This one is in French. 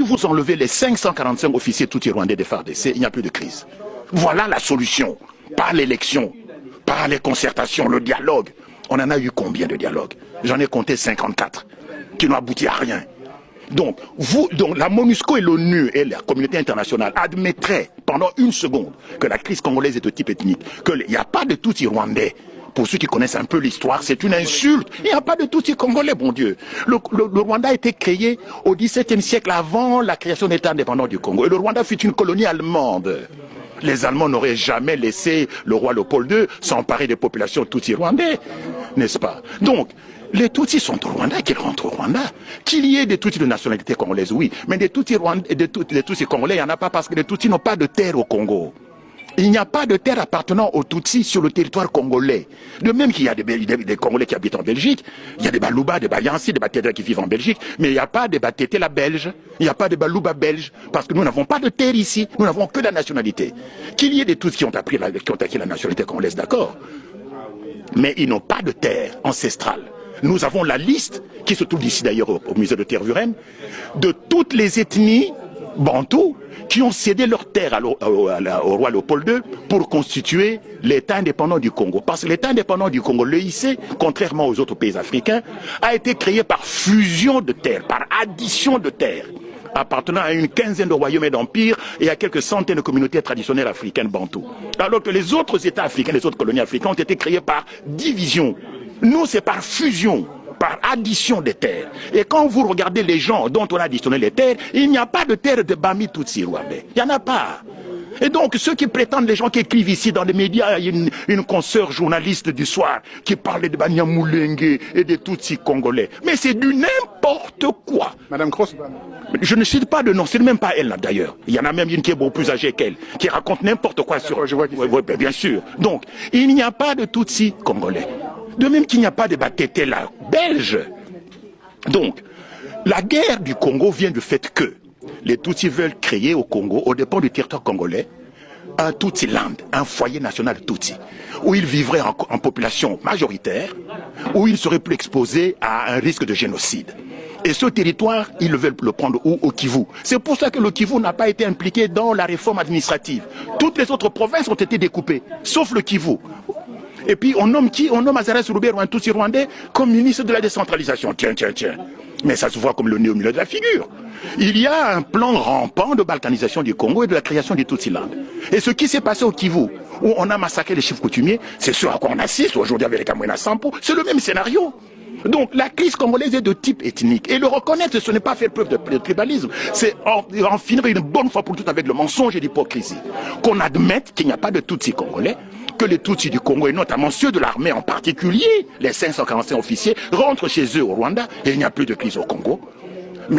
vous enlevez les 545 officiers tout rwandais des FARDC, il n'y a plus de crise. Voilà la solution. Par l'élection, par les concertations, le dialogue. On en a eu combien de dialogues? J'en ai compté 54, qui n'ont abouti à rien. Donc, la MONUSCO et l'ONU et la communauté internationale admettraient pendant une seconde que la crise congolaise est de type ethnique, qu'il n'y a pas de Tutsi rwandais. Pour ceux qui connaissent un peu l'histoire, c'est une insulte. Il n'y a pas de Tutsi congolais, bon Dieu. Le Rwanda a été créé au XVIIe siècle avant la création d'État indépendant du Congo. Et le Rwanda fut une colonie allemande. Les Allemands n'auraient jamais laissé le roi Léopold II s'emparer des populations Tutsi rwandais, n'est-ce pas? Donc, les Tutsis sont au Rwanda, qu'ils rentrent au Rwanda. Qu'il y ait des Tutsis de nationalité congolaise, oui. Mais des Tutsis congolais, il n'y en a pas parce que les Tutsis n'ont pas de terre au Congo. Il n'y a pas de terre appartenant aux Tutsis sur le territoire congolais. De même qu'il y a des Congolais qui habitent en Belgique, il y a des Balouba, des Bayansi, des Batété qui vivent en Belgique, mais il n'y a pas des Batété la belge, il n'y a pas de Balouba belge, parce que nous n'avons pas de terre ici, nous n'avons que la nationalité. Qu'il y ait des Tutsis qui ont acquis la nationalité congolaise, d'accord, mais ils n'ont pas de terre ancestrale. Nous avons la liste, qui se trouve ici d'ailleurs au musée de Tervuren, de toutes les ethnies bantous qui ont cédé leur terre au roi Léopold II pour constituer l'État indépendant du Congo. Parce que l'État indépendant du Congo, l'EIC, contrairement aux autres pays africains, a été créé par fusion de terres, par addition de terres, appartenant à une quinzaine de royaumes et d'empires et à quelques centaines de communautés traditionnelles africaines bantous. Alors que les autres États africains, les autres colonies africaines ont été créés par division. Nous, c'est par fusion, par addition des terres. Et quand vous regardez les gens dont on a additionné les terres, il n'y a pas de terre de Bami Tutsi rwandais. Il n'y en a pas. Et donc, ceux qui prétendent, les gens qui écrivent ici dans les médias, il y a une consoeur journaliste du soir qui parle de Banyamulenge et des Tutsis congolais. Mais c'est du n'importe quoi. Madame Cross. Je ne cite pas de nom, c'est même pas elle là d'ailleurs. Il y en a même une qui est beaucoup plus âgée qu'elle, qui raconte n'importe quoi sur... Je vois oui, bien sûr. Donc, il n'y a pas de Tutsis congolais. De même qu'il n'y a pas de Batété là, belge. Donc, la guerre du Congo vient du fait que les Tutsis veulent créer au Congo, au dépend du territoire congolais, un Tutsi-land, un foyer national Tutsi, où ils vivraient en population majoritaire, où ils seraient plus exposés à un risque de génocide. Et ce territoire, ils veulent le prendre où? Au Kivu. C'est pour ça que le Kivu n'a pas été impliqué dans la réforme administrative. Toutes les autres provinces ont été découpées, sauf le Kivu. Et puis on nomme qui? On nomme Azarès Roubert, un Tutsi rwandais, comme ministre de la décentralisation. Tiens. Mais ça se voit comme le nez au milieu de la figure. Il y a un plan rampant de balkanisation du Congo et de la création du Tutsi-land. Et ce qui s'est passé au Kivu, où on a massacré les chefs coutumiers, c'est ce à quoi on assiste aujourd'hui avec les Kamwena Sampo, c'est le même scénario. Donc la crise congolaise est de type ethnique. Et le reconnaître, ce n'est pas faire preuve de tribalisme, c'est en finir une bonne fois pour toutes avec le mensonge et l'hypocrisie. Qu'on admette qu'il n'y a pas de Tutsi congolais, que les Tutsis du Congo, et notamment ceux de l'armée en particulier, les 545 officiers, rentrent chez eux au Rwanda, et il n'y a plus de crise au Congo.